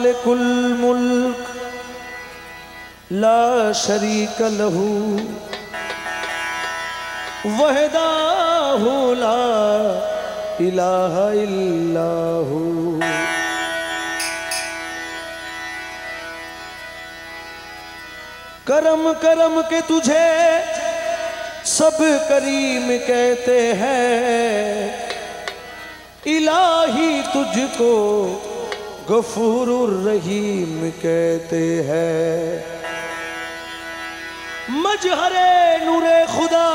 मालिकुल मुल्क ला शरीक लहू वहदाहु ला इलाहा इल्लाहु। करम करम के तुझे सब करीम कहते हैं, इलाही तुझको गफूरुर रहीम कहते हैं। मजहरे नूरे खुदा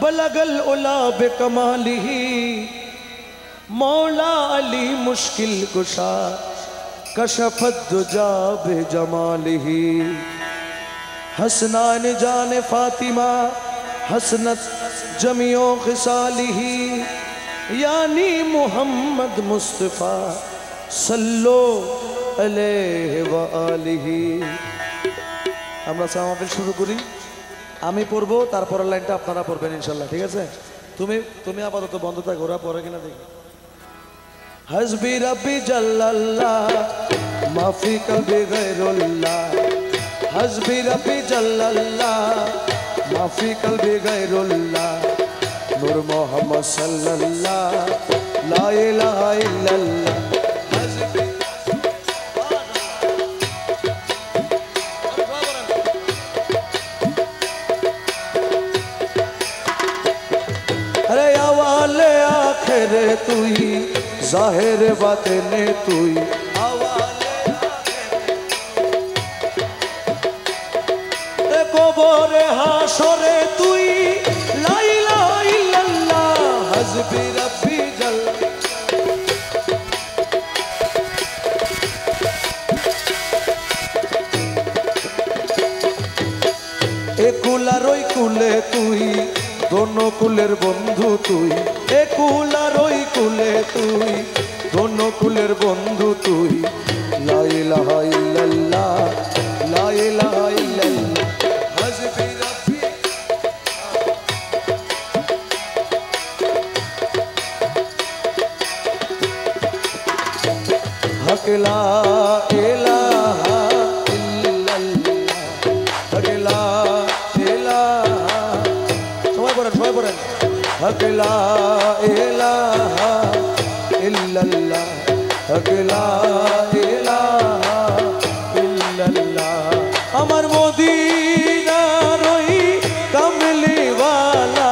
बलगल उला बेकमालिही, मौला अली मुश्किल कुशा कशफत दुजा बेजमालिही। हसनान जान फातिमा हसनत जमियो खिसालिही, यानी मोहम्मद मुस्तफ़ा सल्लो अलैहि व आलिही। আমরা সামাবেল শুরু করি, আমি পড়বো, তারপরের লাইনটা আপনারা পড়বেন ইনশাল্লাহ, ঠিক আছে? তুমি আপাতত বন্ধ থাকো, ওরা পড়ে কিনা দেখি। হসবি রব্বি জাল্লাল্লাহ মাফি কলবি গায়রুল্লাহ, হসবি রব্বি জাল্লাল্লাহ মাফি কলবি গায়রুল্লাহ, নূর মোহাম্মদ সাল্লাল্লাহ লা ইলাহা ইল্লাল্লাহ। अरे आवाले आखिर तुई जाहिर बातें तुई, কবরে হাসরে তুই লা ইলাহা ইল্লাল্লাহ, হসবি রব্বি জাল। এ কুলার ওই কুলে তুই, দোনো কুলের বন্ধু তুই, এ কুলার ওই কুলে তুই, দোনো কুলের বন্ধু তুই, লা ইলাহা ইল্লাল্লাহ লা ইলাহা ইল্লাল্লাহ। हक ला इलाहा इल्लल्लाह, हक ला इलाहा, সবাই পড়েন, हक ला इलाहा इल्लल्लाह, हक ला इलाहा इल्लल्लाह। আমার মদিনার ওই কামলি ওয়ালা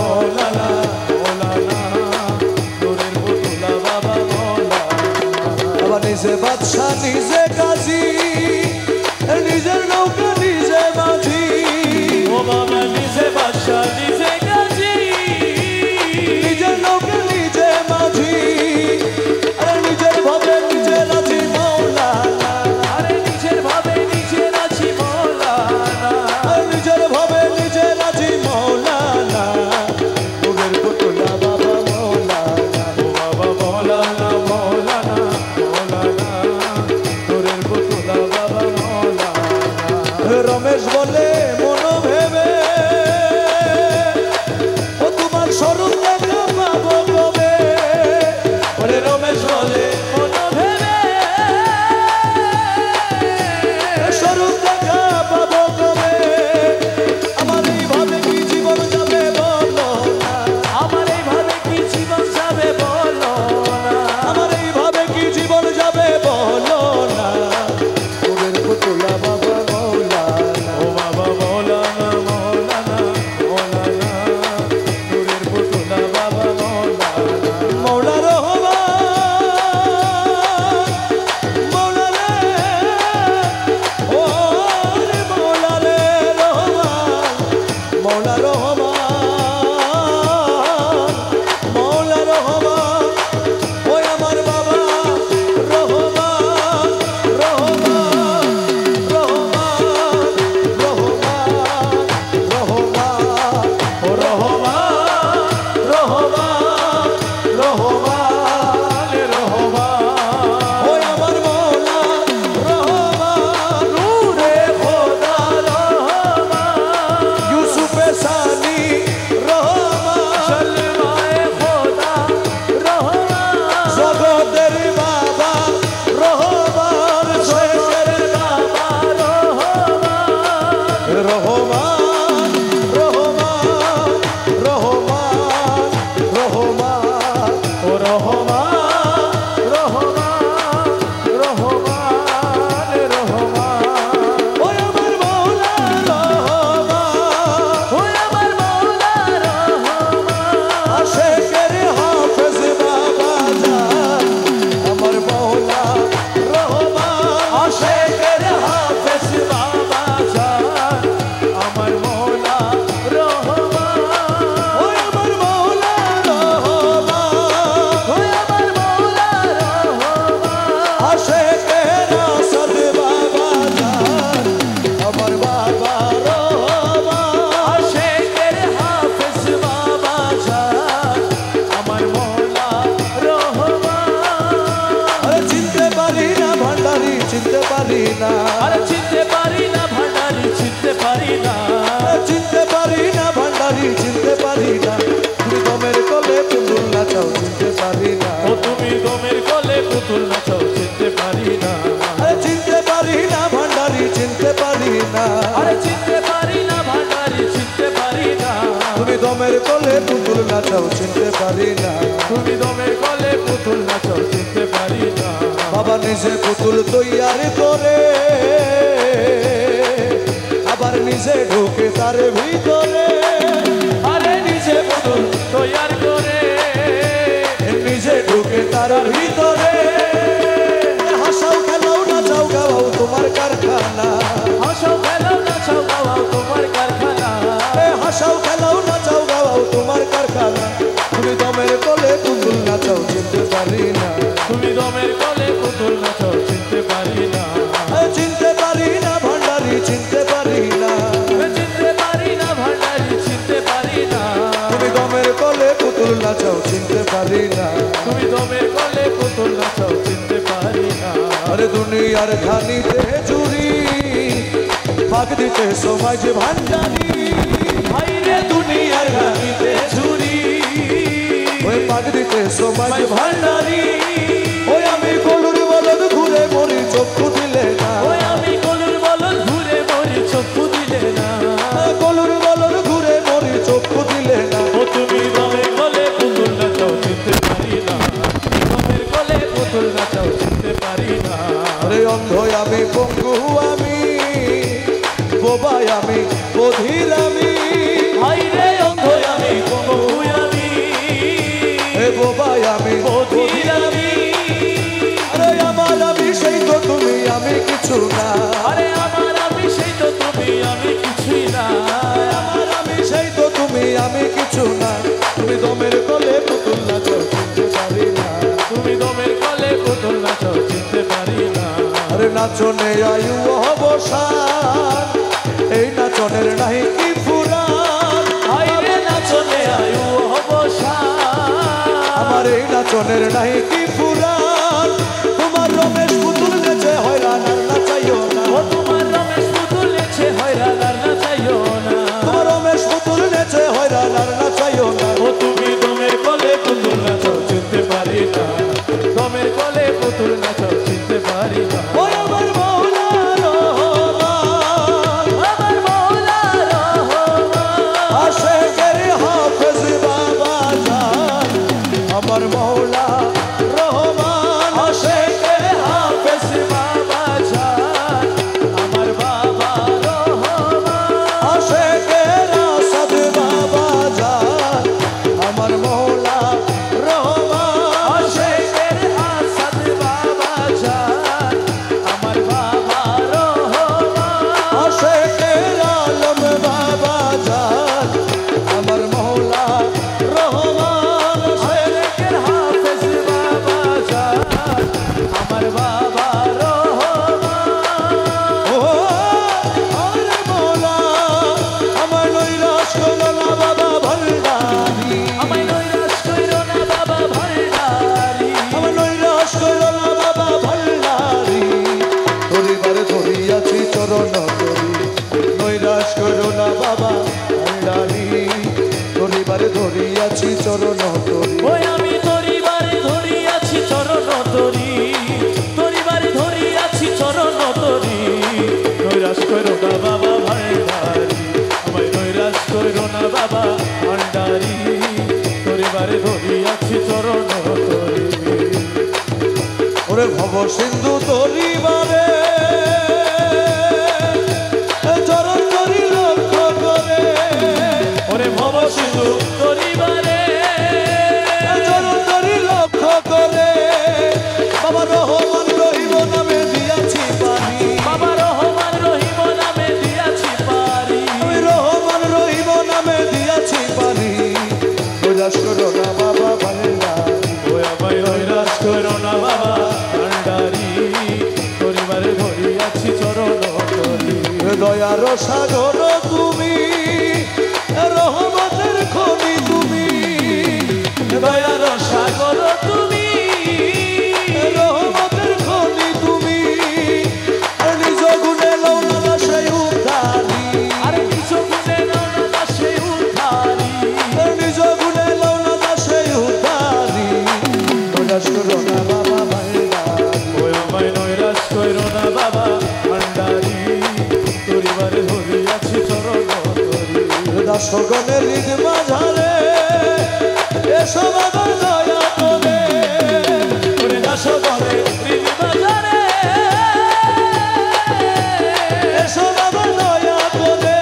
নিজে বাদশা নিজে কাজী, নিজের নৌকা নিজে মাঝি। ও বাবা নিজে বাদশা নিজে কাজী, নিজের নৌকা নিজে মাঝি, আরে নিজের ভাবে নিজে রাজি মৌলানা। আরে নিজের ভাবে নিজে রাজি মৌলানা, আরে নিজের ভাবে নিজে রাজি মৌলানা। নূরের পুতুলা বাবা মৌলানা। ও বাবা মৌলানা মৌলানা মৌলানা, নূরের পুতুলা বাবা মৌলানা। রমেশ বলে মন ভেবে, ও তোমার স্বরূপ দেখা পাবো কবে। ওরে রমেশ বলে মন ভেবে, স্বরূপ দেখা পাবো কবে। আমার এইভাবে কি জীবন যাবে বলো না। আমার এইভাবে কি জীবন যাবে বলো না। আমার এইভাবে কি জীবন যাবে বলো না। নূরের পুতুলা বাবা মৌলানা। ও বাবা মৌলানা মৌলানা মৌলানা, নূরের পুতুলা বাবা মৌলানা। মৌলা রহমান, মৌলা রে, ও রে মৌলা রে রহমান, মৌলা রহমান, মৌলা রহমান, ওই আমার বাবা রহমান, রহমান, রহমান, রহমান, রহমান, ও রহমান রহমান, রহমান, রহমান, ওই আমার মৌলা রহমান। নূরে খোদা রহমান, ইউসুফে সানি রহমান, সলমায়ে খোদা রহমান, জগতের বাবা রহমান, শেষের বাবা রহমান, রহমান, রহমান, রহমান, রহমান, ও রহমান রহমান রহমান রহমান, ওই আমার মৌলা রহমান। ওই আমার মৌলা রহমান, আশেকের হাফেজ বাবা জান, আমার মৌলা রহমান। আশেকের হাফেজ বাবা জান, আমার মৌলা রহমান, ওই আমার মৌলা রহমান। ওই আমার মৌলা রহমান, আশেকের আসাদ বাবা জান, আমার বাবা রহমান। আশেকের হাফেজ বাবা জান, আমার মৌলা রহমান। আরে চিনতে পারি না ভান্ডারি, চিনতে পারি না। আর চিনতে পারি না ভান্ডারি, চিনতে পারি না। চিনতে পারি না ভান্ডারি, চিনতে পারি না। তুমি দমের কোলে পুতুল নাচাও, চিনতে পারি না। ও তুমি দমের কোলে পুতুল নাচাও, চিনতে পারি না। আরে চিনতে পারি না ভান্ডারি, চিনতে পারি না। আরে চিনতে পারি না ভান্ডারি, চিনতে পারি না। তুমি দমের কোলে পুতুল নাচাও, চিনতে পারি না। তুমি দমের কোলে পুতুল নাচাও, চিনতে পারি না। বাবা নিজে পুতুল তৈয়ার করে, আবার নিজে ঢোকে তার ভিতরে। আরে নিজে পুতুল তৈয়ার করে, নিজে ঢোকে তার ভিতরে। হাসাও খেলাও নাচাও গাও তোমার কারখানা। হাসাও খেলাও নাচাও গাওয়াও তোমার কারখানা। হাসাও খেলাও নাচাও গাও তোমার কারখানা। তুমি দমের কোলে পুতুল নাচাও, চিনতে পারি না। তুমি দমের কোলে পুতুল নাচাও, চিনতে পারি না। চিনতে পারি না ভান্ডারি, চিনতে পারি না। চিনতে পারি না ভান্ডারি, চিনতে পারি না। তুমি দমের কোলে পুতুল নাচাও, চিনতে পারি না। তুমি দমের কোলে পুতুল নাচাও, চিনতে পারি না। আরে দুনিয়ার খানিতে চুরি, ফাঁক দিতে সময় যে ভান্ডারি। ভাইরে দুনিয়ার গানিতে ঝুরি, ওই ফাঁক দিতে সময় যে ভান্ডারি। ভান্ডারি। ওই আমি কলুর বলদ ঘুরে মরি, চক্ষু দিলে না। ওই আমি কলুর বলদ ঘুরে মরি, চক্ষু দিলে না। কলুর বলদ ঘুরে মরি, চক্ষু দিলে না। ও তুমি দমের কোলে পুতুল নাচাও, চিনতে পারি না। দমের কোলে পুতুল নাচাও, চিনতে পারি না। আরে অন্ধ আমি, পঙ্গু আমি, বোবাই আমি, বধির আমি। ভাইরে অন্ধ আমি, পঙ্গু আমি, বোবাই আমি, বধির আমি। আরে আমার আমি কিছু না, আরে আমার আমি সেই তো তুমি আমি কিছুই না, আমার আমি সেই তো তুমি আমি কিছু না, তুমি দমের কলে পুতুল নাচো চিনতে পারি না, তুমি দমের কলে পুতুল নাচো চিনতে পারি না। আরে নাচনে আয়ু অবসান, এই নাচনের নাই কি ফুরান, আইরে নাচনে আয়ু অবসান, আমার এই নাচনের নাই কি ফুরান, তোমার রমেশ পুতুল নেচে হয়রান আর নাচাইও না, ও তোমার রমেশ পুতুল নেচে হয়রান আর নাচাইও না, তোমার রমেশ পুতুল নেচে হয়রান আর নাচাইও না, ও তুমি দমের কলে পুতুল নাচো চিনতে পারি না, দমের কলে পুতুল নাচো চিনতে পারি না। ওই আমার মৌলা রহমান, আমার মৌলা রহমান, আশেকের হাফেজ বাবা জান, আমার মৌলা রহমান, আশেকের হাফেজ বাবা জান, আমার বাবা রহমান, আশেকের আসাদ বাবা জান, আমার মৌলা রহমান, আশেকের আসাদ বাবা জান, আমার বাবা রহমান, আশেকের আলম বাবা জান, আমার মৌলা রহমান, আশেকের হাফেজ বাবা জান, আমার বাবা রহমান। ও আরে মৌলা আমার নৈরাশ করো না বাবা ভান্ডারি, আমায় নৈরাশ কইরো না বাবা ভান্ডারি, আমার নৈরাশ করো না বাবা ভান্ডারি, ধরিবারে ধরিয়াছি চরণ তরি, নৈরাশ করো না বাবা ভান্ডারি, ধরিবারে ধরিয়াছি চরণ তরি, ওই আমি তরিবারে ধরিয়াছি চরণ তরি, তরিবারে ধরিয়াছি চরণ তরি, নৈরাশ কইরো না বাবা ভান্ডারি, আমায় নৈরাশ কইরো না বাবা ভান্ডারি, তরিবারে ধরিয়াছি চরণ তরি। ওরে ভব সিন্ধু তরিবারে চরণ তরি লক্ষ্য করে, ওরে ভব সিন্ধু তরিবারে চরণ তরি লক্ষ্য করে, বাবা রহমান রহিম নামে দিয়াছি পানি, বাবা রহমান রহিম নামে দিয়াছি পারি, আমি রহমান রহিম নামে দিয়াছি পানি, নৈরাশ করো না বাবা ভান্ডারি, ওই আমায় নৈরাশ করো না বাবা ভান্ডারি, তরিবারে ধরিয়াছি চরণ তরি। দয়ার সাগর তুমি, রহমতের খনি তুমি, দয়ার সাগর তুমি, রহমতের খনি তুমি, আর নিজ গুণে লৌনা সেই উদ্ধারি, আরে কিছু গুণে না সেই উদ্ধারি, আর নিজ গুণে লৌনা সেই উদ্ধারি, নৈরাশ করো না বাবা ভান্ডারি, ওই আমায় নৈরাশ করো না বাবা ভান্ডারি, তরিবারে ধরিয়াছি চরণ তরি। দাসগণের হৃদ মাঝারে এসো বাবা দয়া করে, ওরে দাসগণে হৃদ বাজারে, এসো বাবা দয়া করে,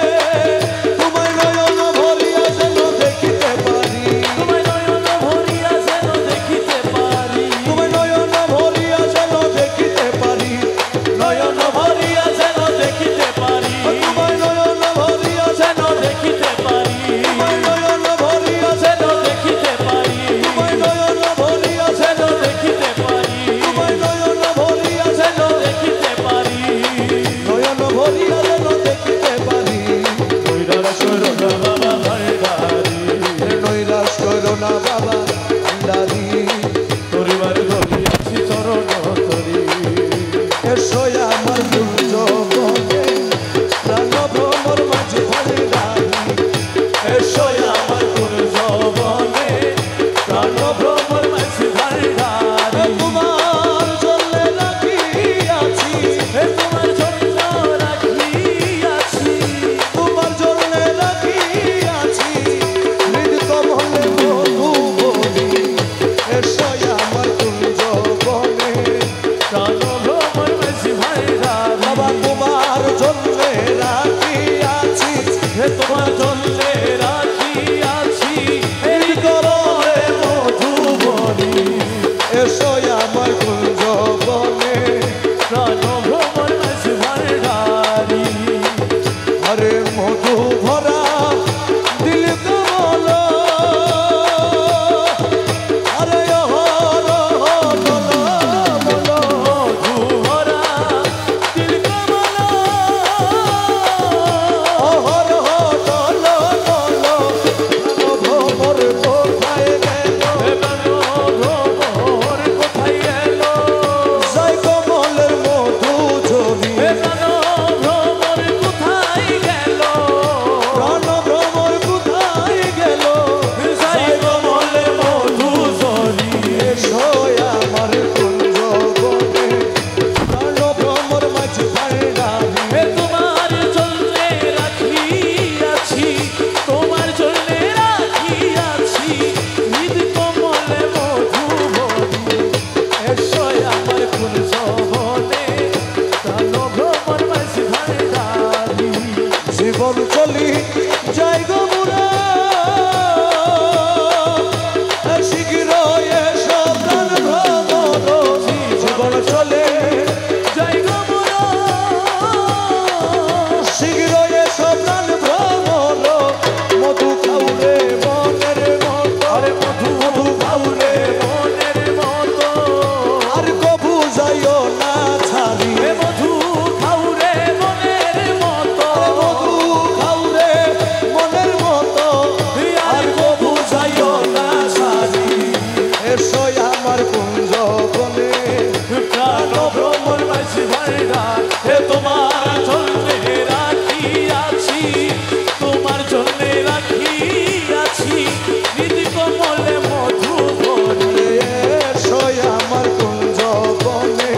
তোমায় নয়ন ভরিয়া যেন দেখিতে পারি, তোমায় নয়ন ভরিয়া যেন দেখিতে পারি, তোমায় নয়ন ভরিয়া যেন দেখিতে পারি, নয়ন ভরিয়া যেন দেখিতে পারি, তোমায় নয়ন ভরিয়া যেন দেখিতে পারি, তোমায় নয়ন ভরিয়া যেন দেখিতে পারি, তোমায় আমার কুঞ্জ বনে প্রাণ ভ্রমর মাঝি ভান্ডার হে তোমার জন্যে রাখিয়াছি, তোমার জন্যে রাখিয়াছি নিধি কমলে মধুবনে। এসো আমার কুঞ্জ বনে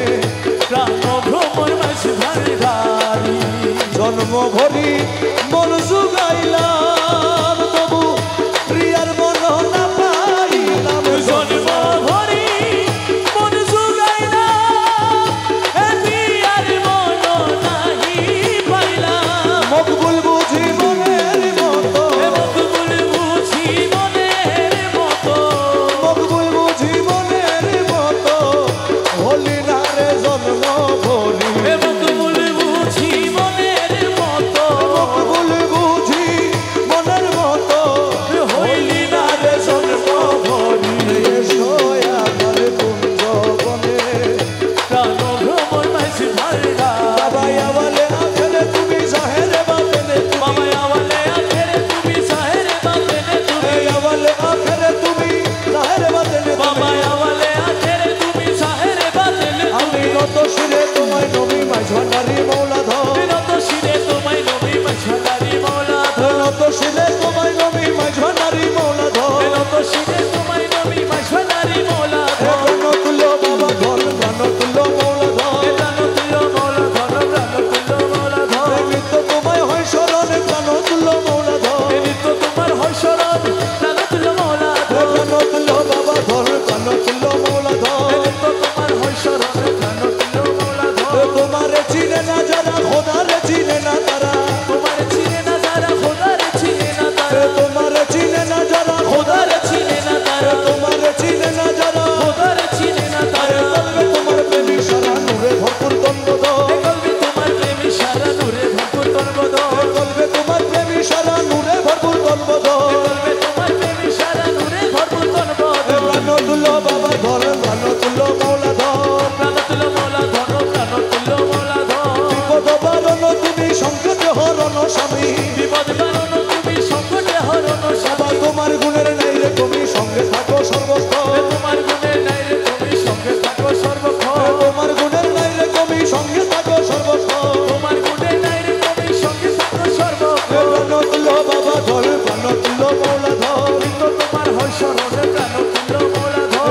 প্রাণ ভ্রমর মাঝি ভান্ডারি জন্ম ভরি মন জুগাইলাম তবু প্রিয়ার মন না পাইলাম। জন্ম ভরি মন জুগাইলাম প্রিয়ার মন নাহি পাইলাম। মকবুল বুঝি মনের মতো মকবুল বুঝি মনের মতো, মকবুল বুঝি মনের মতো হলি না রে জন্ম ভরি। মকবুল বুঝি মনের মতো, মকবুল বুঝি মনের মতো হইলি না রে জন্ম ভরি। এসো আমার কুঞ্জ বনে প্রাণ ভ্রমর মাঝি ভান্ডার বাবা আওয়ালে আখেরে তুমি জাহেরে বাতেনে বাবা আওয়ালে আখেরে তুমি সাহেরে বাতেনে তুমি, আওয়ালে আখেরে তুমি জাহেরে বাতেনে বাবা আওয়ালে আখেরে তুমি সাহেরে বাতেনে আমি তুমি। নত শিরে তোমায় নবী মাঝভান্ডারি মৌলা ধর বিনত শিরে তোমায় নবী মাঝভান্ডারি মৌলা ধর, নত শিরে তোমায় নবী মাঝভান্ডারি মৌলা ধর বিনত শিরে তোমায় নবী মাঝভান্ডারি মৌলা ধর। প্রাণ তুল্য বাবা ধর প্রাণ তুল্য মৌলা ধর প্রাণ তুল্য মৌলা ধর, প্রাণ তুল্য মৌলা ধর। নিত্য তোমায় হয় স্মরণে প্রাণ তুল্য মৌলা ধর নিত্য তোমার হয় শরণ, প্রাণ তুল্য মৌলা ধর। প্রাণ তুল্য বাবা ধর প্রাণ তুল্য মৌলা ধর নিত্য তোমার হয় শরণ, প্রাণ তুল্য মৌলা ধর। তোমারে চিনে না যারা খোদারে চিনে না তারা তোমার চিনে না যারা খোদারে চিনে না তারা, তোমারে চিনে না যারা খোদারে চিনে না তারা, তোমারে চিনে না যারা খোদারে চিনে না তারা। বলবে তোমার প্রেমী সারা নূরে ভরপুর দ্বন্দ্ব কলবে তোমার প্রেমী সারা নূরে ভরপুর তর্বদ, বলবে তোমার প্রেমী সারা নূরে ভরপুর দ্বন্দ্ব কলবে তোমার প্রেমী সারা নূরে ভরপুর তর্বদ। প্রাণ তুল্য বাবা ধর প্রাণ তুল্য মৌলা ধর প্রাণ তুল্য মৌলা ধর, প্রাণ তুল্য মৌলা ধর। বিপদ বারণ তুমি সংকটে হরণ স্বামী বিপদ বারণ তুমি সংকটে হরণ বাবা স্বামী। তোমার গুণের নাই রে তুমি সঙ্গে থাকো সর্বক্ষণ তোমার গুণের নাই রে তুমি সঙ্গে থাকো সর্বক্ষণ, তোমার গুণের নাই রে তুমি সঙ্গে থাকো সর্বক্ষণ তোমার গুণের নাই রে তুমি সঙ্গে থাকো সর্বক্ষণ। প্রাণ তুল্য বাবা ধর প্রাণ তুল্য মৌলা ধর তো তোমার হয় শরণে প্রাণ তুল্য মৌলা ধর।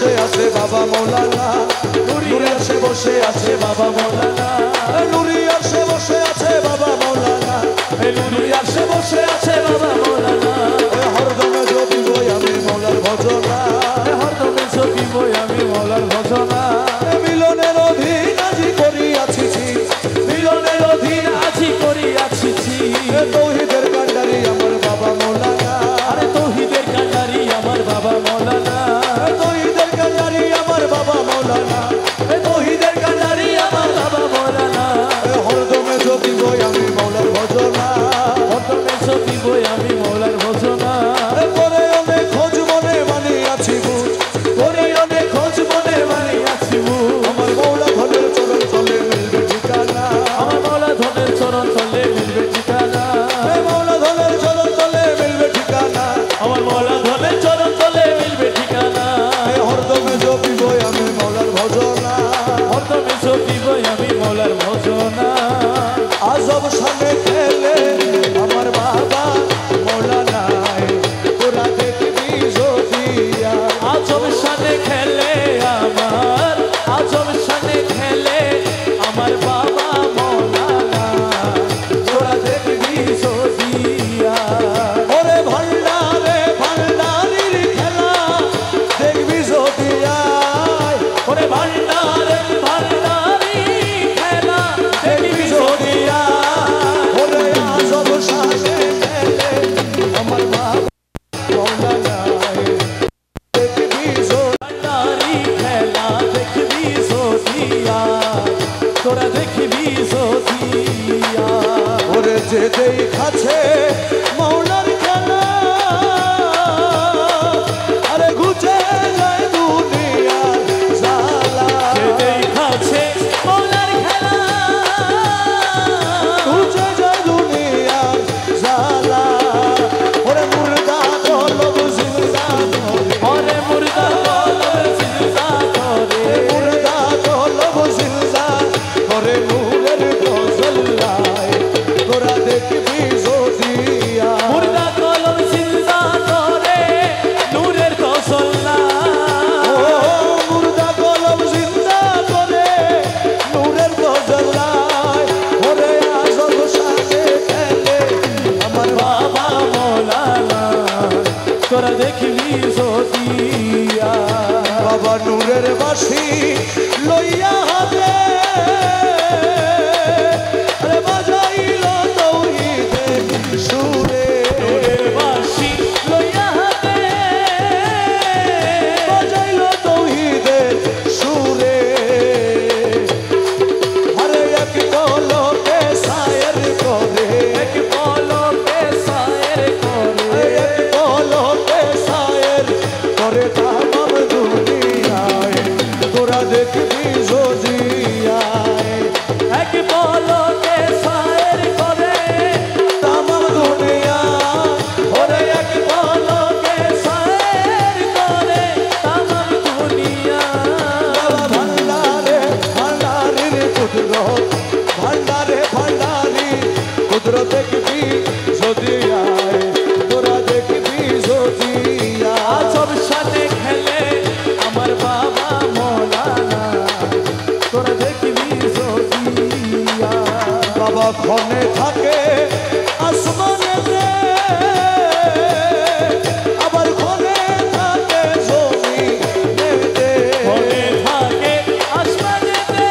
বসে আছে বাবা মৌলানা, নুরি আরশে বসে আছে বাবা মৌলানা, নুরি আরশে বসে আছে বাবা মৌলানা, নুরি আরশে বসে আছে বাবা মৌলানা। হরদমে জপিবই আমি মৌলার ভজনা, হরদমে জপিবই আমি মৌলার ভজনা। মিলনের অধীন আজি করিয়াছি, মিলনের অধীন আজি করিয়াছি, তৌহিদের কান্ডারি আমার বাবা মৌলানা, আরে তৌহিদের কান্ডারি আমার বাবা মৌলানা, তৌহিদের কান্ডারি আমার বাবা মৌলানা, তৌহিদের কান্ডারি আমার বাবা মৌলানা। হরদমে জপিবই আমি মৌলার ভজনা, হরদমে জপিবই আমি মৌলার ভজনা। করে অনেক খোঁজ মনে মানিয়াছি বুঝ, করে অনেক খোঁজ মনে মানিয়াছি আমার মৌলা ধনের চরণ তলে মিলবে ঠিকানা, আমার মৌলা ধনের চরণ তলে মিলবে ঠিকানা, মৌলা ধনের চরণ তলে মিলবে ঠিকানা, আমার মৌলা ধনের চরণ তলে মিলবে ঠিকানা। হরদমে জপিবই আমি মৌলার ভজনা, হরদমে জপিবই আমি মৌলার ভজনা। আজব সামনে খেলে আমার বাবা মৌলানায়, তোরা দেখবি জদিয়া, আজব শানে খেলে আমার, আজব শানে খেলে আমার বাবা মৌলানা, তোরা দেখবি সদিয়া। ওরে ভান্ডারে ভান্ডারির খেলা দেখবি জদিয়া, ওরে ভান্ডারে ভান্ডারি খেলা দেখবি সদিয়া। ওরে আজব সামনে খেলে আমার বাবা মৌলানায়, দেখবি জদিয়া, ভান্ডারি খেলা দেখবি সদিয়া, তোরা দেখবি সদিয়া। ওরে যে দেখাছে মৌলার খেলা, আরে ঘুচে যায় দুনিয়ার জ্বালা, যে দেখাছে মৌলার খেলা, ঘুচে যায় দুনিয়ার জ্বালা, ওরে মুর্দা কলব জিন্দা করে, ওরে মুর্দা কলব জিন্দা করে, মুর্দা কলব জিন্দা করে নূরের গজল্লায়, তোরা দেখবি জদিয়া, মুর্দা কলব জিন্দা করে নূরের তসল্লা। ও মুর্দা কলম জিন্দা করে নূরের গজল্লায়, ওরে আজব সাথে খেলে আমার বাবা মৌলানা, তোরা দেখবি সদিয়া। বাবা নূরের বাসি লইয়া হাতে, আরে বাজাইল তৌহিদের সুরে, নূরের বাঁশি লইয়া হাতে, বাজাইল তৌহিদের সুরে, আরে এক কলকে সায়ের করে, এক পলকে সায়ের করে, এক কলকে সায়ের করে তামাম দুনিয়ায়, তোরা দেখবি জদিয়ায়, এক পলকে সায়ের করে তামাম দুনিয়ায়, ওরে এক পলকে সায়ের করে তামাম দুনিয়া। বাবা ভান্ডারে ভান্ডারির কুদরত, ভান্ডারে ভান্ডারি কুদরত দেখবি জদিয়ায়, তোরা দেখবি জদিয়ায়, আজব শানে খেলে আমার বাবা মৌলানা, তোরা দেখবি সদিয়া। বাবা ক্ষণে থাকে আসমানেতে, আবার ক্ষণে থাকে জমিনেতে, মনে থাকে আসমানেতে,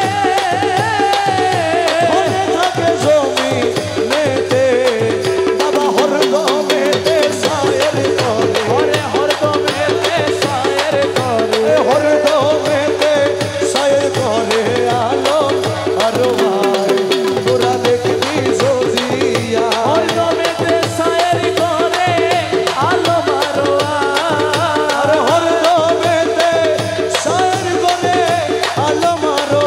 ক্ষণে থাকে জমিনেতে, বাবা হরদমেতে সায়ের করে, ওরে হরদমেতে সায়ের করে, হরদমেতে সায়ের করে আলো আরো ভাই, তোরা দেখবি জদিয়া, হরদমেতে সায়ের করে আলো মারোয়া। আরে হরদমেতে সায়ের করে আলো মারো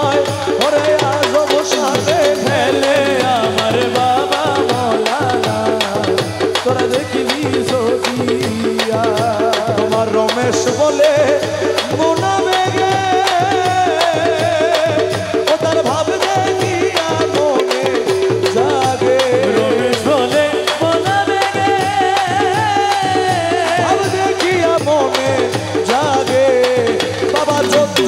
আয়, ওরে আজব সাথে খেলে আমার বাবা মৌলানা, তোরা দেখবি সদিয়া। তোমার রমেশ বলে মোনা বেগে, ও তার ভাব দেখিয়া মনে জাগে, রমেশ বলে বনাবে গে, ভাব দেখিয়া মনে জাগে,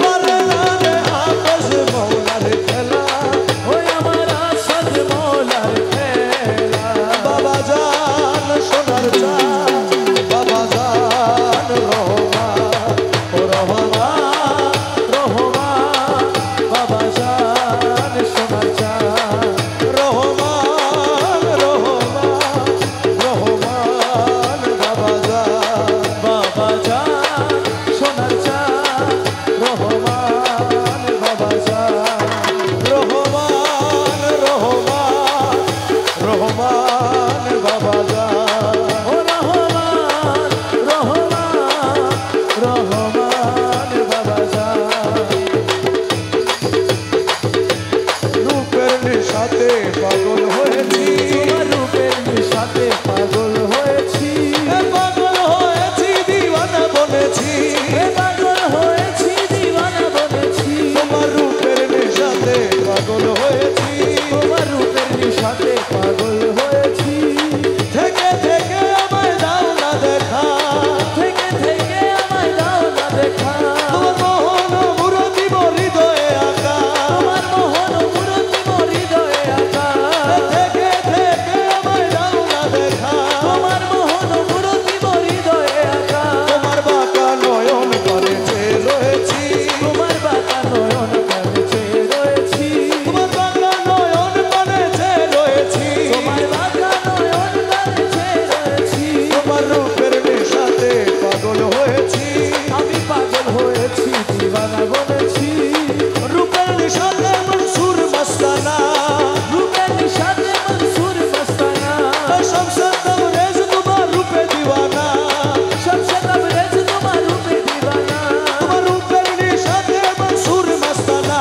পারে না রে হাফেজ মৌলার খেলা। ওই আমার আসাদ মৌলার খেলা। বাবা জান সোনার চাঁদ, বাবা জান রহমান, ও রহমান রহমান বাবা জান সোনার চাঁদ। রহমান রহমান রহমান বাবা জান। বাবা জান সোনার চাঁদ। রহমান বাবা জান। রহমান রহমান রহমান বাবা জান। ও রহমান রহমান রহমান বাবা জান। রূপের নেশাতে পাগল হয়েছি, তোমার রূপের নেশাতে পাগল হয়েছি। পাগল হয়েছি দিওয়ানা বনেছি। পাগল হয়েছি দিওয়ানা বনেছি। তোমার রূপের নেশাতে পাগল হয়েছি, তোমার রূপের নেশাতে পাগল হয়েছি। থেকে থেকে আমায় দাও না দেখা। থেকে থেকে আমায় দাও না দেখা। তোমার মোহন মূরতি হৃদয়ে আঁকা। তোমার মোহন মূরতি মোর হৃদয়ে আঁকা। থেকে থেকে আমায় দাও না দেখা। তোমার মোহন মূরতি মোর হৃদয়ে আঁকা। তোমার বাঁকা নয়ন করে চেয়ে রয়েছি, তোমার বাঁকা নয়ন কানে চেয়ে রয়েছি। তোমার বাঁকা নয়ন করে চেয়ে রয়েছি। তোমার বাঁকা নয়ন কানে চেয়ে রয়েছি। তোমার রূপের নেশাতে পাগল হয়েছি, আমি পাগল হয়েছি দিওয়ানা বনেছি। রূপের নেশাতে মনসুর মস্তানা। রূপের নিশাতে মনসুর মস্তানা। শমশে তবরেজ তোমার রূপে দিওয়ানা। শমশে তবরেজ তোমার রূপে দিওয়ানা। তোমার রূপের নেশাতে মনসুর মস্তানা।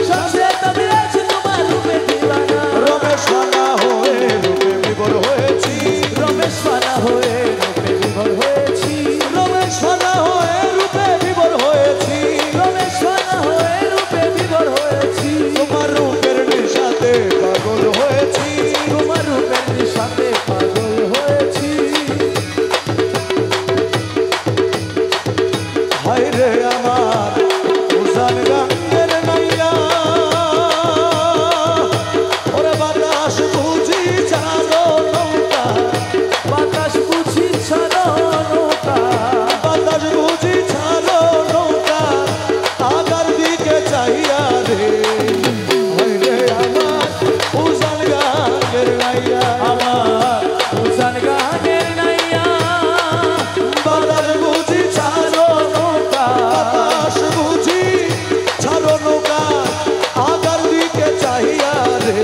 শমশে তবরেজ তোমার রূপে দিওয়ানা। রমেশ ফানা হয়ে রূপে বিভোর হয়েছি, রমেশ ফানা হয়ে রূপে বিভোর হয়েছি। রমেশ ফানা হয়ে রূপে বিভোর হয়েছি। রমেশ ফানা হয়ে রূপে বিভোর হয়েছি। তোমার রূপের নেশাতে পাগল হয়েছি, তোমার রূপের নিশাতে পাগল হয়েছি। হায় রে আমার উজান গাঙ্গের নাইয়া। ওরে বাতাস বুঝি চালো নৌকা, বাতাস বুঝি ছাড়ো নৌকা। বাতাস বুঝি চালো নৌকা, আগার দিকে চাইয়া রে। হায় রে আমার উজান গাঙ্গের নাইয়া। আমার উজান গানের নাইয়া। বাতাস বুঝি চালো নৌকা বাতাস বুঝি ছাড়ো নৌকা, আগার দিকে চাহিয়া রে।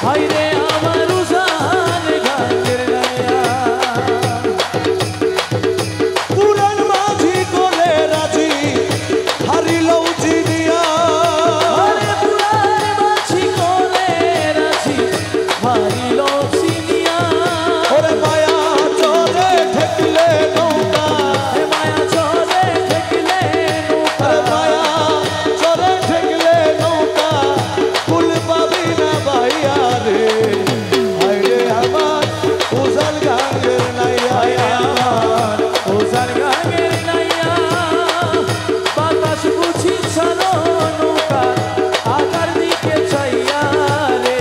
হাইরে আমার উজান গানের নাইয়া। পুরাণ মাঝি কোলে রাজি হারিল চিনিয়া। আরে পুরার মাঝি কোলে রাজি হারিল চিনিয়া। ওরে মায়া চলে ঠেকলে নৌকা, হে মায়া চলে ঠেকলে নৌকা। ওরে মায়া চলে ঠেকলে নৌকা, কুল পাবি না বাইয়া রে। হায় রে আমার উজান গাঙ্গের নাইয়া। হায় আমার উজান গানের নাইয়া। বাতাস বুঝি ছাড়ো নৌকা, আকার দিকে চাইয়া রে।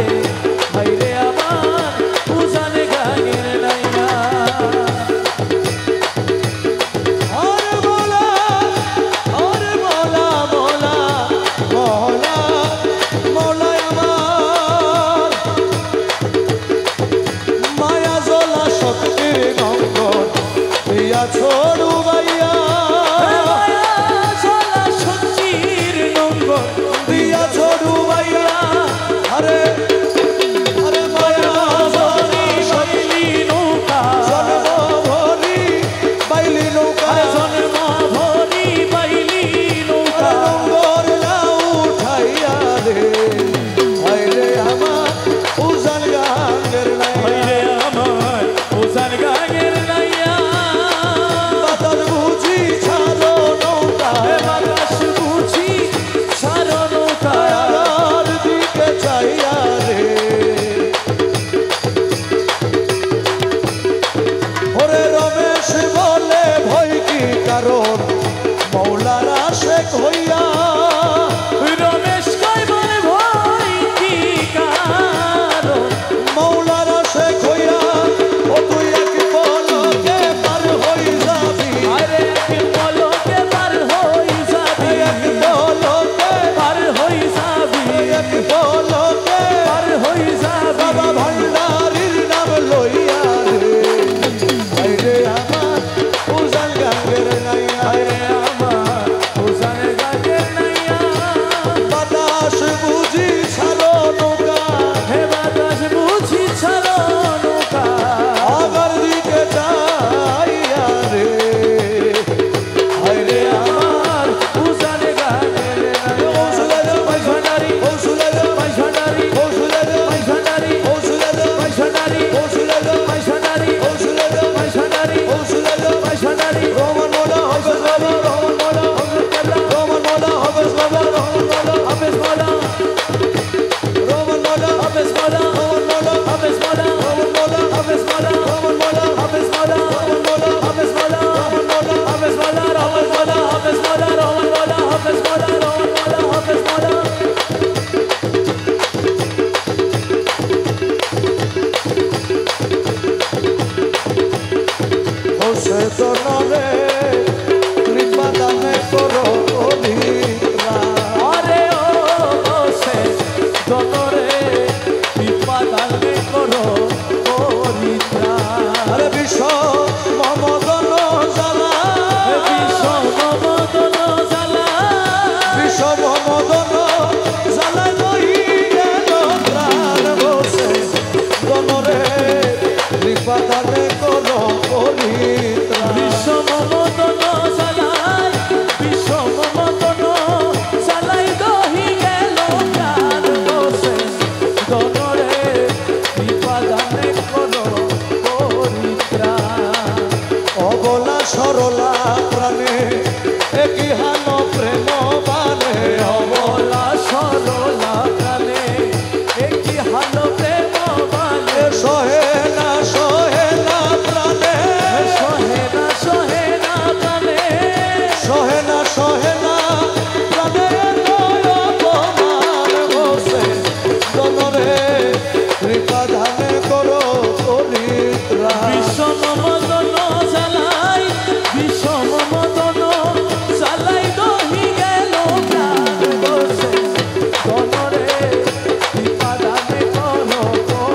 হাইরে আমার উজান গানের নাইয়া। আরে মোলা, আরে মোলা, মোলা, মোলা, মোলা আমার। মায়া জলা শক্তির নঙ্গন দিয়া ছড়ু বাইয়া। একই হানো প্রেম বানে অবলা সরলা প্রাণে একই হালো প্রেম বানে সহে না প্রাণে সহে না প্রাণে সহে না প্রাণে তোমার বসে জনরে কৃপা ধানে করো পরিত্রাণ বিষম মদন জ্বালাই বিষম মদন জ্বালাই দহি গেল প্রাণ বসে জনরে কৃপা দানে করো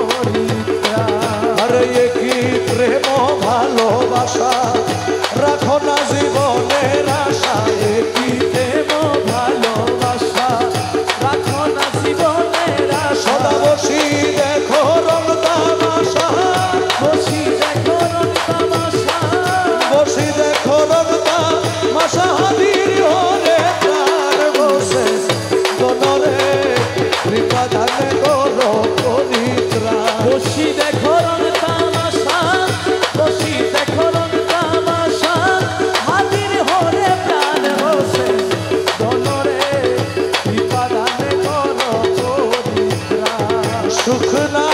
পরিত্রাণ আরে কি প্রেম ভালোবাসা রাখো না জীবনের আশা কি প্রেম ভালোবাসা রাখো না জীবনের আশা সদা বসি দেখো রং তামাশা বসি দেখো রং তামাশা বসি দেখো রং তামাশা হাজির হলে প্রাণ বসে জনরে কৃপা দানে করো পরিত্রাণ বসি দেখো রং তামাশা বসি দেখো রং তামাশা হাজির হলে প্রাণ বসে জনরে কৃপা দানে করো পরিত্রাণ সুখ না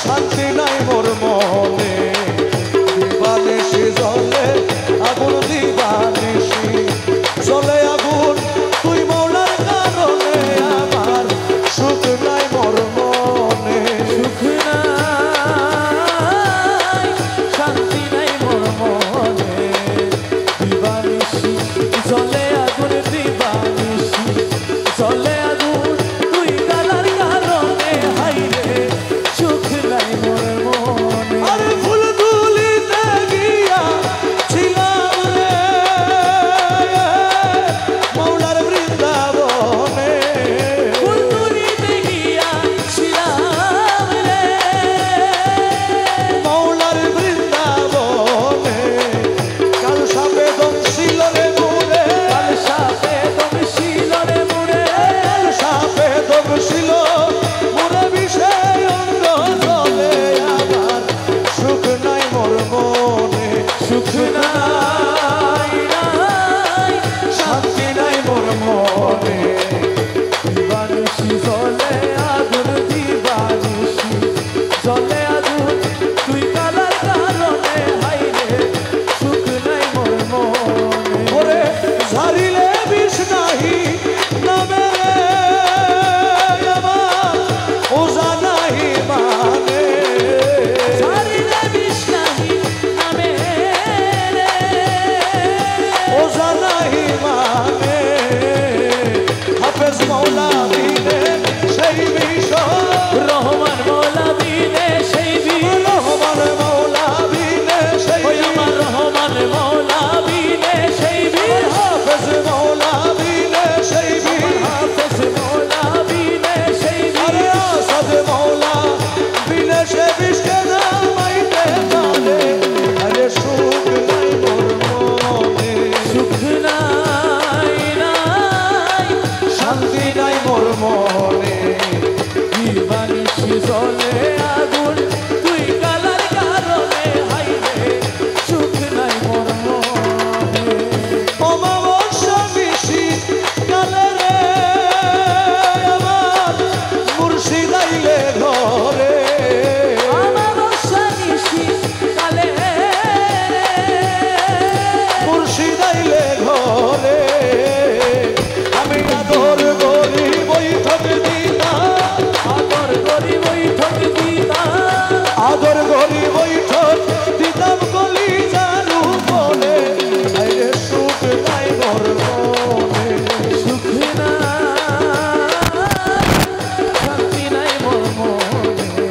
শান্তি নাই মোর মনে দিবানিশি জলে আগুন দিবানিশি জলে আগুন তুই মৌলার কারণে আমার সুখ নাই মোর মনে সুখ নাই শান্তি নাই মোর মনে দিবানিশি জলে আগুন দিবানিশি জলে আগুন তুই কালার কারণে হাইরে সুখ নাই মোর মনে আরে ফুল তুলিতে গিয়া ছিলাম রে মৌলার বৃন্দাবনে ফুল তুলিতে গিয়া ছিলাম রে মৌলার বৃন্দাবনে কাল সাপে দংশিল রে মুরে কাল সাপে দমশিল রে মুরে কাল সাপে দংশিল মুরে বিষে অঙ্গ জলে আমার সুখ নাই মোর মনে সুখ নাই নাই শান্তি নাই মোর মনে দিবানিশি জলে আগুন দিবানিশি জলে আগুন তুই কালার কারণে হাইরে সুখ নাই মোর মনে ওরে ঝারিলে বিষ নাহি নামে রে আমার ওজা নাহি মানে ছাড়িলে বিষ নাহি নামে রে ওজা নাহি মানে হাফেজ মৌলা দিলে সেই বিষ রহমান মৌলা বিনে সেই বিষ রহমান মৌলা দিলে সেই ওই আমার রহমান মৌলা বিনে সেই বিষ হাফেজ মৌলা দিলে সেই বিষ হাফেজ মৌলা বিনে সেই আরে বিষ আসাদ মৌলা দিলে সে বিষকে নামাইতে পারে আরে সুখ নাই মোর মনে সুখ নাই নাই শান্তি নাই মোর মনে দিবানিশি জলে আগুন তুই কালার কারণে হাইরে সুখ নাই মোর মনে অমাবস্যা নিশি কালে রে আমার মুর্শিদ আইলে ঘরে আমার নিশি কালে মুর্শিদ আইলে ঘরে আমি আদর করি বৈঠক দিতাম আদর করি বৈঠক দিতা আদর করি বৈঠক দিতাম কলি জানু বলে আইরে সুখ নাই মোর মনে সুখ নাই শান্তি নাই মোর মনে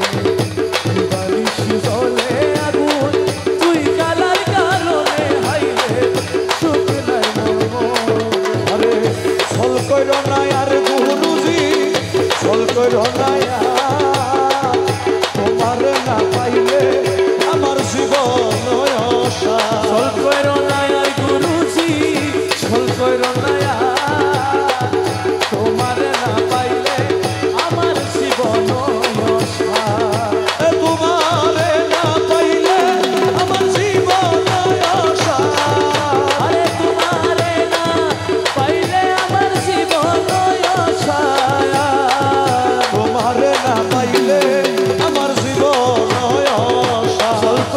দিবানিশি জলে আগুন তুই কালার কারণে হাইরে সুখ নাই মোর মনে আরে ছল কইর নাই আর গুরুজি ছল কইর নাই আর তোমার না পাইলে আমার জীবন আশা ছল কইরো না আর গুরুজি ছল কইরো না আর তোমার না পাইলে আমার জীবন আশা তোমার না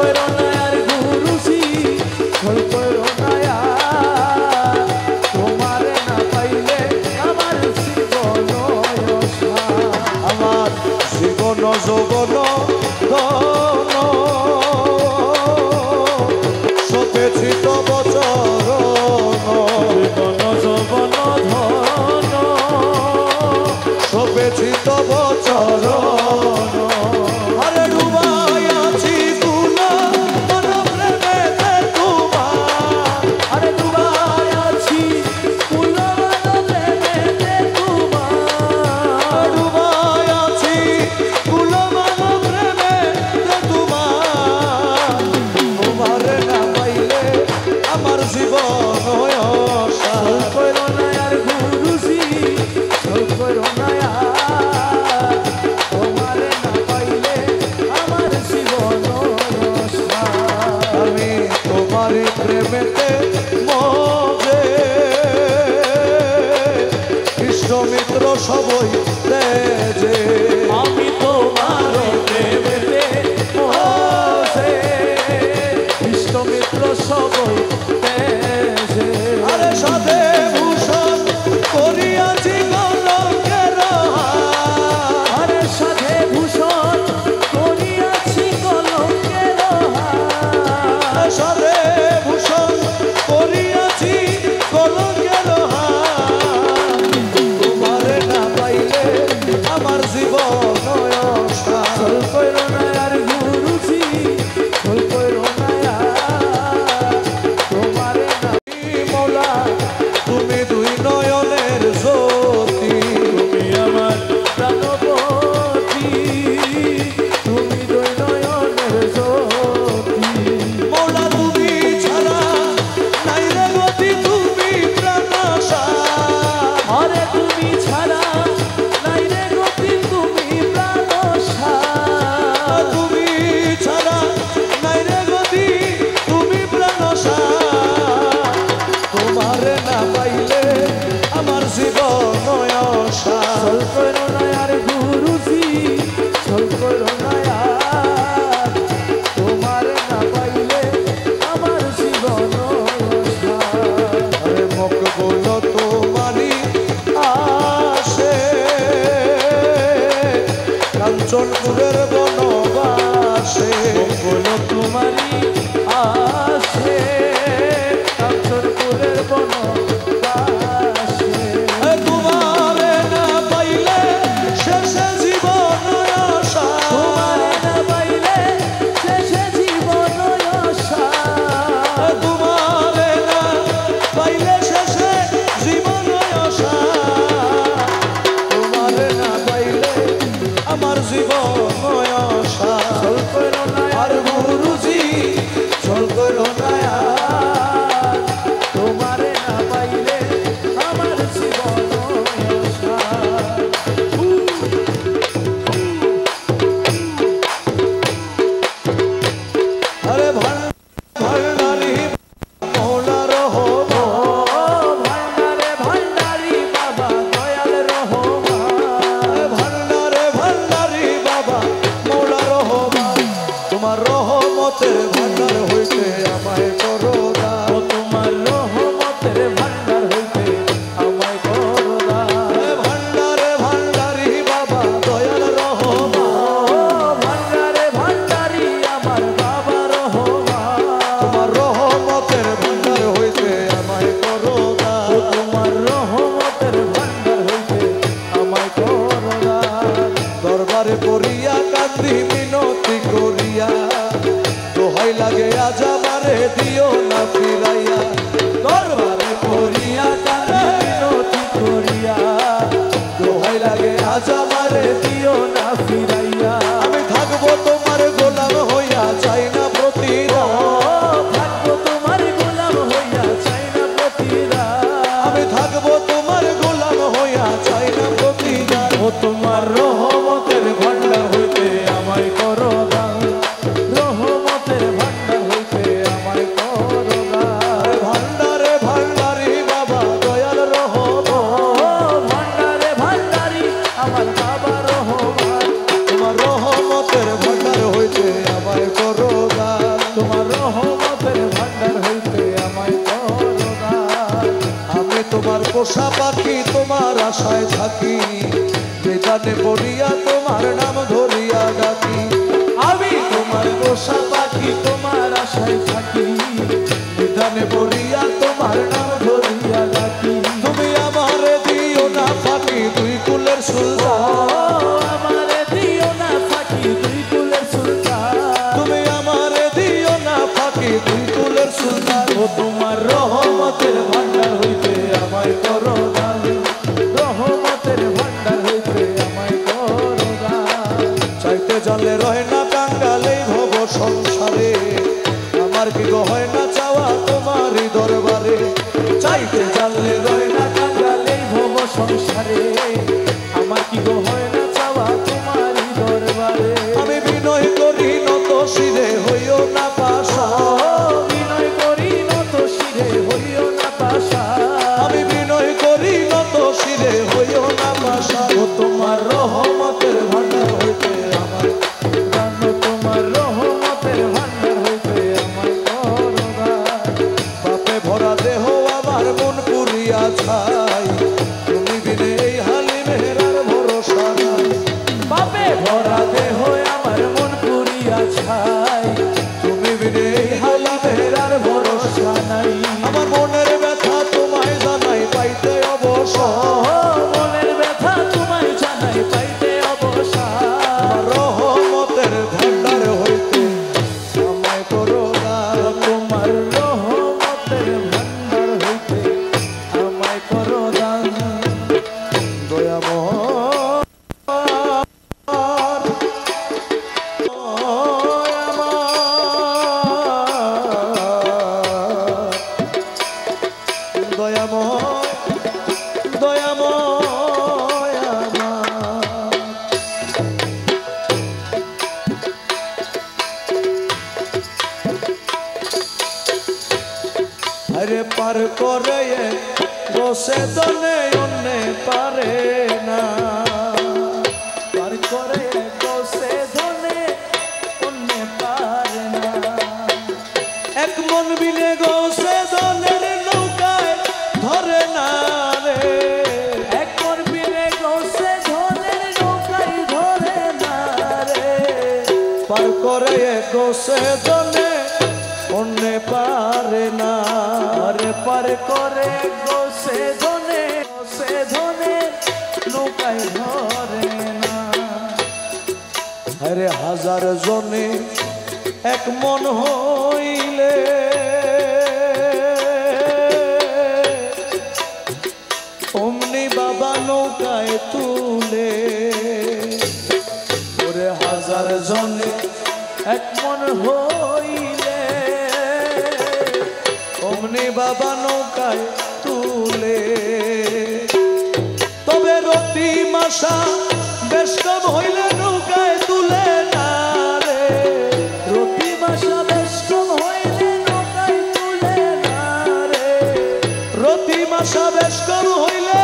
করো না আর গুরুজি ভুল করো না আর তোমার না পাইলে আমার জীবন আমার জীবন যৌবন ধন সপেছি তব চরণ জীবন যৌবন ধন সপেছি তব চরণ আরে ডুবাই আছি তুলা মন প্রেমেতে তোমার আরে ডুবাই আছি তুলা মন প্রেমেতে তোমার ডুবাই আছি তুলা মন প্রেমেতে তোমার তোমার না পাইলে আমার জীবন হয় ভুল করো না আর গুরুজি ভুল করো না আর তোমার না পাইলে আমার জীবন আমি তোমার প্রেমেতে মজে কৃষ্ণ মিত্র সবই তেজে আমি তোমার প্রেমেতে মজে কৃষ্ণ মিত্র সবই তেজে আরে সাধে ভূষণ করিয়াছি কলঙ্কের হাত। আরে সাধে ভূষণ করিয়াছি কলঙ্কের হাত সাধে ভূষণ করিয়াছি কলঙ্কের হাত। তোমার না পাইলে আমার জীবন অসার। ভুল করো না আর গুরুজি ভুল করো না আর তোমার না মৌলা তুমি দুই নয়নের জ্যোতি তুমি আমার প্রাণপতি তুমি দুই নয়নের জ্যোতি মৌলা তুমি ছাড়া নাই রে গতি তুমি প্রাণাশা আরে তুমি ছাড়া নাই রে গতি তুমি প্রাণসা তুমি ছাড়া নাই রে গতি তুমি প্রাণাশা তোমার না পাইলে আমার জীবন অসা চল করো না আর গুরুজি চল করো না আর তোমার না পাইলে আমার জীবন আরে মুখ বলো তোমারি আসে কাঞ্চনপুরের বনবাসে বলো তোমারই আসে কাঞ্চনপুরের বনবাসে তোমারে না পাইলে শেষে জীবন আশা তোমারে না পাইলে শেষে জীবন আশা তোমারে না পাইলে শেষে জীবন আশা তোমারে না পাইলে আমার জীবন আশা চল করো না আর গুরুজি চল করো না আর তোমারে না পাইলে আমার জীবন আশা আরে ভান্ডারি মৌলা রহমান ও ভান্ডারে ভান্ডারি বাবা দয়াল রহমান ভান্ডারি বাবা মৌলা রহমান তোমার রহমতের ভান্ডার হইতে আমায় করো দান। ও তোমার রহমতের ভান্ডার হইতে আমায় করো দান ভান্ডারি বাবা দয়াল রহমান ও ভান্ডারে ভান্ডারি আমার বাবা রহমান তোমার রহমতের ভান্ডার হইতে আমায় করো ও দান। তোমার রহমতের ভান্ডার হইতে আমায় করো দান দরবারে পড়িয়া কান্দি মিনতি করিয়া দোহাই লাগে আজ আমারে দিও না ফিরাইয়া দরবারে পড়িয়া কান্দি মিনতি করিয়া দোহাই লাগে আজ আমারে দিও না ফিরাইয়া আমি থাকবো তোমার গোলাম হইয়া চাই না ও প্রতিদান থাকবো তোমার গোলাম হইয়া চাই না প্রতিদান আমি থাকবো তোমার গোলাম হইয়া চাই না প্রতিদান ও তোমার রহমতের ভান্ডার হইতে আমায় করো দান রহমতের ভান্ডার হইতে পোষা পাখি তোমার আশায় থাকি বেজানে পড়িয়া তোমার নাম ধরিয়া ডাকি আমি তোমার পোষা পাখি তোমার আশায় থাকি বেজানে পড়িয়া তোমার নাম ধরিয়া ডাকি তুমি আমারে দিও না ফাঁকি দুই কুলের সুলতান আমারে দিও না ফাঁকি দুই কুলের সুলতান তুমি আমারে দিও না ফাঁকি দুই কুলের সুলতান ও তোমার রহমতের ভান্ডার হইতে আমায় করো দান রহমতের ভান্ডার হইতে আমায় করো দান চাইতে জানলে রয় না কাঙ্গালে ভব সংসারে আমার কি গো হয় না চাওয়া তোমারই দরবারে চাইতে জানলে রয় না কাঙ্গালে ভব সংসারে আমার কি গো হয় না চাওয়া তোমারই দরবারে আমি বিনয় করি নত শিরে হইও না পাশা বিনয় করি নত শিরে হইও না পাশা আমি বিনয় করি নত শিরে হইও না পাশা ও তোমার রহমতের ভান্ডার হইতে আমার দান তোমার রহমতের ভান্ডার হইতে আমায় করো দান বাপে ভরা দেহ আমার মন পুরিয়া ছাই তুমি বিনে এই হালি মেহরার ভরসা নাই বাপে ভরা দেহ আমার মন পুরিয়া ছাই তুমি বিনে এই হালি মেহরার ভরসা নাই আমার মনের ব্যথা তোমায় জানাই পাইতে অবসর মনের ব্যথা তোমায় জানাই পাইতে অবসান রহমতের ভান্ডার হইতে আমায় করো দান তোমার রহমতের ভান্ডার হইতে আমায় করো দান দয়াময় আরে পার করে বসে দনে অন্যে পারে না পার করে বসে ধনে অন্য পারে না এক মন বিনে গোসে দনের নৌকায় ধরে না রে এক মন বিনে বসে ধনের নৌকায় ধরে না রে পার করে গোসে দনে অন্যে পারে না আরে পার করে বসে ধনে নৌকায় ধরে না আরে হাজার জনে এক মন হইলে অমনি বাবা নৌকায় তুলে ওরে হাজার জনে এক মন হইলে অমনি বাবা নৌকায় তুলে তবে রতি মাসা বেশ কম হইলে নৌকায় তুলে না রে রতি মাসা বেশ কম হইলে নৌকায় তুলে না রে রতি মাসা বেশ কম হইলে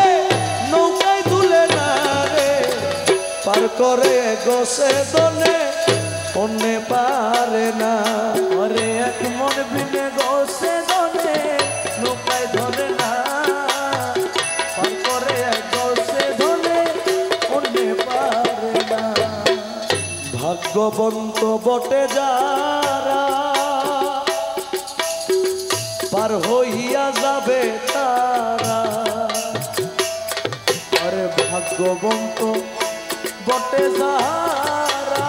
নৌকায় তুলে না রে পার করে গোসে দনে অন্যে পারে না আরে এক মন বিনে বসে ধনে নৌকায় ধরে না পার করে বসে ধনে অন্য পারে না ভাগ্যবন্ত বটে যারা পার হইয়া যাবে তারা আরে ভাগ্যবন্ত বটে যারা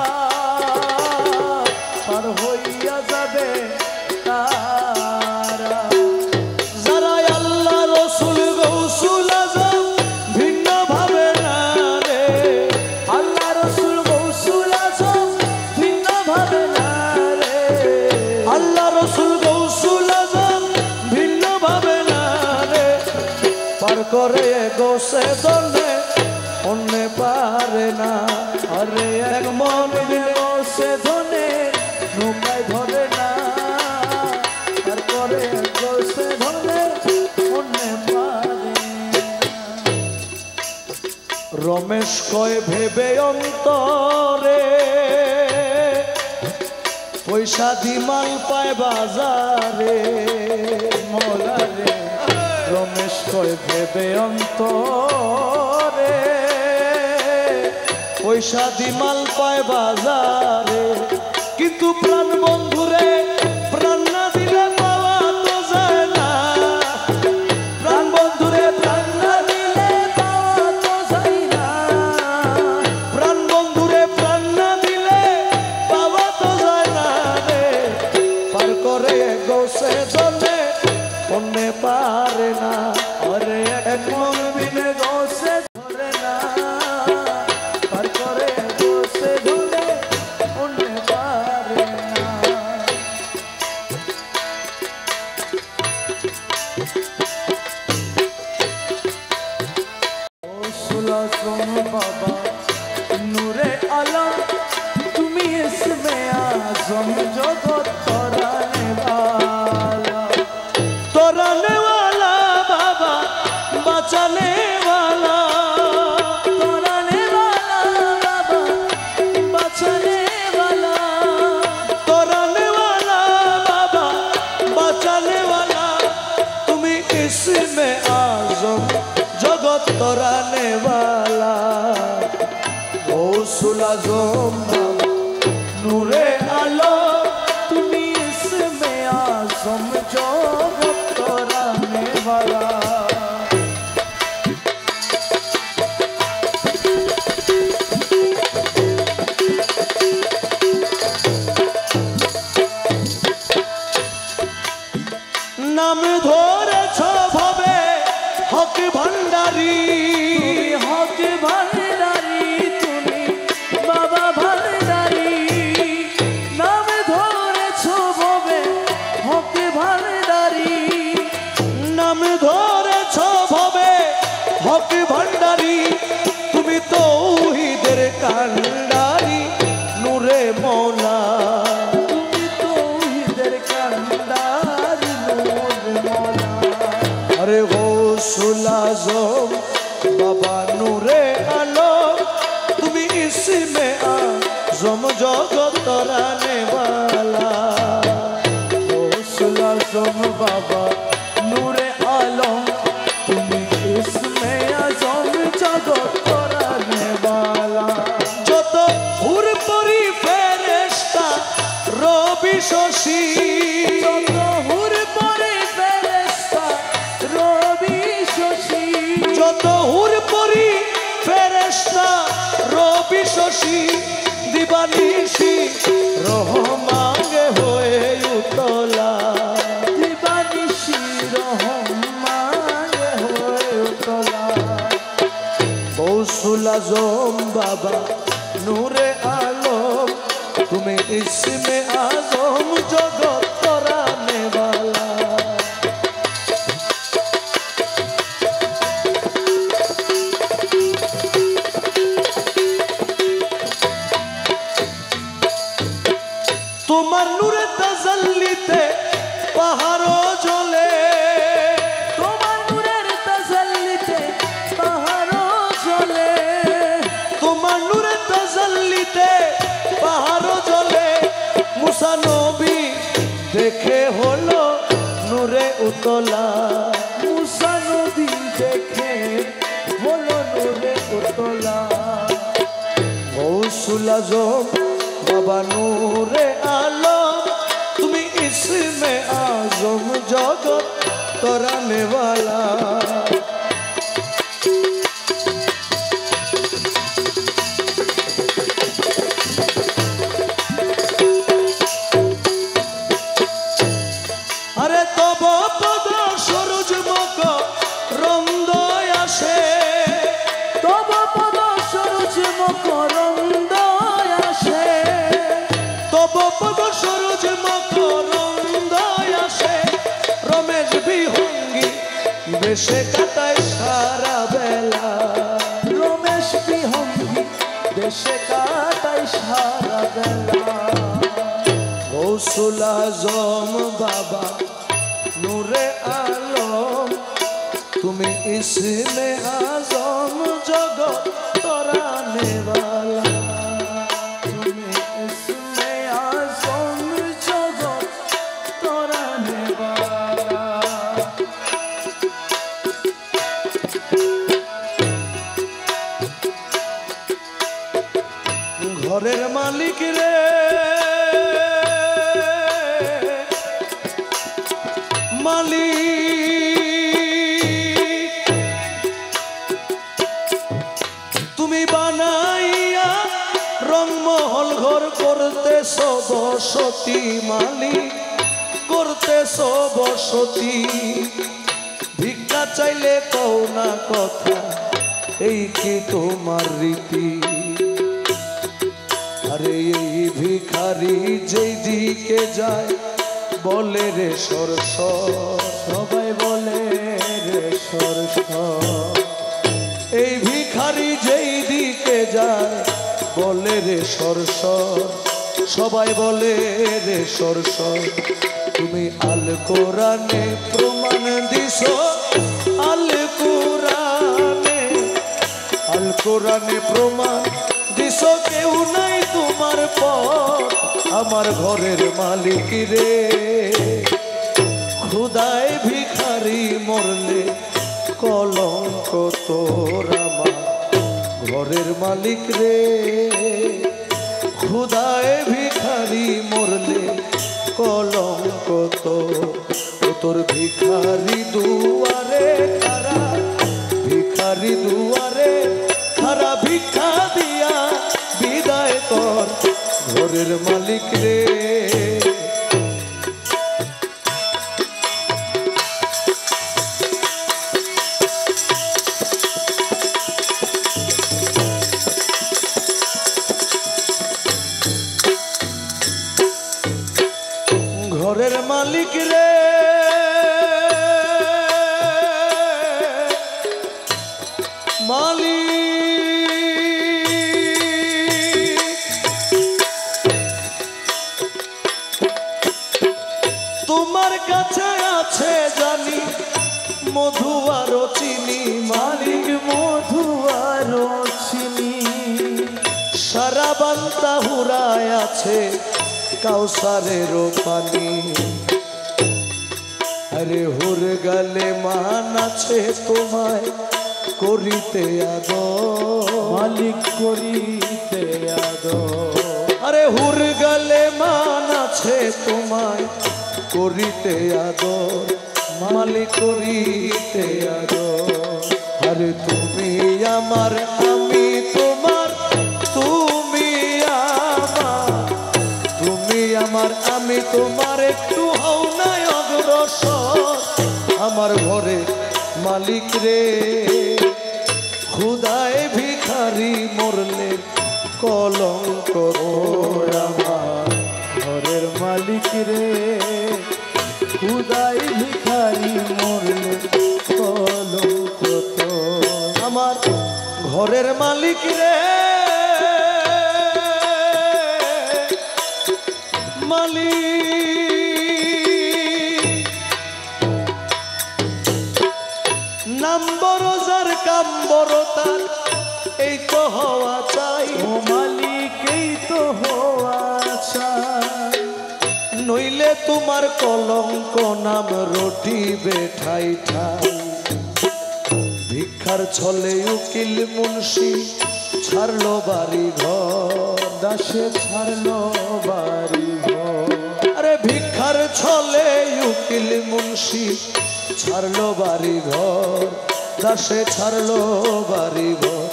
পার হইয়া যাবে তারা যারা আল্লাহ রসুল গৌসুল আজম ভিন্ন ভাবে না রে আল্লাহ রসুল গৌসুল আজম ভিন্ন ভাবে না রে আল্লাহ রসুল গৌসুল আজম ভিন্ন ভাবে না রে পার করে গোসে দনে অন্যে পারে না আরে এক মন বিনে বসে ধনে নৌকায় ধরে না তারপরে বসে ধনে অন্য পারে রমেশ কয় ভেবে অন্তরে পয়সা দি মাল পায় বাজারে মৌলা রে রমেশ কয় ভেবে অন্তরে পয়সা দি মাল পায় বাজারে, কিন্তু প্রাণ বন্ধুরে প্রাণ না দিলে পাওয়া তো যায় না। প্রাণ বন্ধুরে প্রাণ না দিলে পাওয়া তো যায় না। প্রাণ বন্ধুরে প্রাণ না দিলে পাওয়া তো যায় না রে। পার করে গোসে জলে মনে পারে না, আরে এক মন বিনে গোসে ধরে না। পার করে গোসে ধরে মনে পারে না। ও সুলাসম বাবা নূরে আলম, তুমি ইসমে আজম জগৎ তরানে वाला। तोराने वाला बाबा बचाने वाला, तोराने वाला बाबा बचाने वाला। तोराने वाला बाबा बचाने वाला, तुम्ही इसमें आजम जगत तोराने वाला। ओ सुलाजम बाबा नूरे आलो, तुम्ही इसमें आजम जगत तोराने वाला। नाम धरेছ भवे हक भंडारी, हक भंडारी তুমি বাবা ভंडारी। নাম ধরেছ ভবে হক ভंडारी। नाम धरेছ भवे हक भंडारी, তুমি তৌহিদের কান্ডারি নূরে মৌলা। তুমি তৌহিদের কান্ডারি নূরে মওলা। अरे वो सुलाजम बाबा नूरे आलम, तुम्ही इसमें आजम जगत तराने वाला। ও সুলাসম বাবা নূরে আলম, তুমি ইসমে আজম জগৎ তরানে वाला। যত হুর পরি ফেরেশতা রবি শশী, যত হুর পরে ফেরেশতা রবি শশী। যত হুর পরি ফেরেশতা রবি শশী, দিবানিশি রহমাঙ্গে হয়ে উতলা। দিবানিশি রহমানে হয়ে উতলা। গৌসুল আজম বাবা নূরে আলম, তুমি ইসমে আজম জগত তরানে वाला। তোমার নূরে তাজাল্লিতে পাহাড় জ্বলে, তোমার নূরের তাজাল্লিতে পাহাড় জ্বলে। তোমার নূরে তাজাল্লিতে পাহাড় জ্বলে। মুসা নবী দেখে হলো নূরে উতলা। মুসা নবী দেখে হলো নূরে উতলা। গৌসুল আজম বাবা নূরে আলম, তুমি ইসমে আজম জগত তরানে वाला। আরে তব পদ সরোজ মক রন্দ আসে, তব পদ সরোজ মকরন্দ আসে। তব পদ সরোজ মকরন্দ আসে। রমেশ বিহঙ্গী বেশে কাটায় সারা বেলা। রমেশ বিহঙ্গী দেশে কাটাই সারা বেলা। গৌসুল আজম বাবা নূরে আলম, তুমি ইসমে আজম জগত তরানে वाला। তুমি ইসমে আজম জগৎ তরানে वाला। বসতি মালিক করতেছ বসতি, ভিক্ষা চাইলে কও না কথা, এই কি তোমার রীতি? আরে এই ভিখারি যেই দিকে যায় বলে রে সর সর, সবাই বলে রে সর সর। এই ভিখারি যেই দিকে যায় বলে রে সর সর, সবাই বলে রে সর সর। তুমি আল কোরআনে প্রমাণ দিছো, আল কোরআনে প্রমাণ দিছো কেউ নাই তোমার পর। আমার ঘরের মালিক রে খুদায় ভিখারি মরলে কলঙ্ক তোর আমার ঘরের মালিক রে, খুদায় ভিখারি মরলে কলঙ্ক তোর ভিখারি দুয়ারে খারা, ভিখারি দুয়ারে খারা, ভিক্ষা দিয়া বিদায় কর ঘরের মালিক রে। ঘরের মালিক রে মালিক, তোমার কাছে আছে জানি মধু আর চিনি, মালিক মধু আর চিনি, সারা বান্তা হুরায় আছে কাউসারের পানি। আরে হুর গালে মান আছে তোমায় করিতে আদর, মালিক করিতে আদর। আরে হুর গালে মান আছে তোমায় করিতে আদর, মালিক করিতে আদর। আরে তুমি আমার আমি তোমার, তুমি আমার আমি তোমার, একটু হও নাই অগ্রসর আমার ঘরে মালিক রে। খুদায় ভিখারি মরলে কলঙ্ক তোর আমার ঘরের মালিক রে, খুদাই ভিখারি মরলে কলঙ্ক তোর। আমার ঘরের মালিক রে মালিক, নাম বড় যার কাম বড় তার, এই তো হওয়া চাই ও মালিক এই তো হওয়া চাই। নইলে তোমার কলঙ্ক নাম রটিবে ঠাই ঠাই। ভিক্ষার ছলে উকিল মুন্সি ছাড়লো বাড়ি ঘর, দাসে ছাড়লো বাড়ি ঘর। আরে ভিক্ষার ছলে উকিল মুন্সি ছাড়লো বাড়ি ঘর, দাসে ছাড়লো বাড়ি ঘর।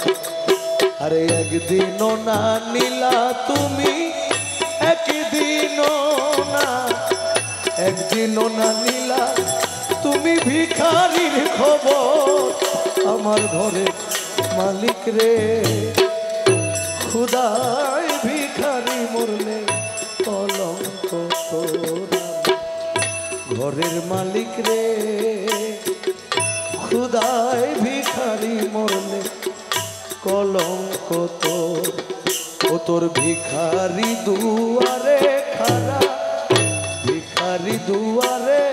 আরে একদিনও না নিলা তুমি, একদিনও না নিলা তুমি ভিখারির খবর আমার ঘরে মালিক রে। খুদায় ভিখারি মরলে কলঙ্ক তোর ঘরের মালিক রে। খুদায় ভিখারি মরলে কলঙ্ক তোর, ও তোর ভিখারি দুয়ারে খারা, ভিখারি দুয়ারে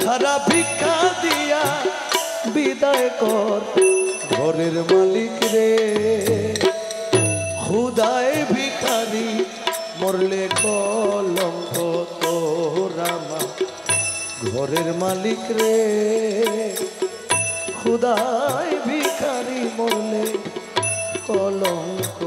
খারা, ভিক্ষা দিয়া বিদায় কর ঘরের মালিক রে। খুদায় ভিখারি মরলে কলঙ্ক তোর আমার ঘরের মালিক রে। খুদায় ভিখারি মরলে কলঙ্ক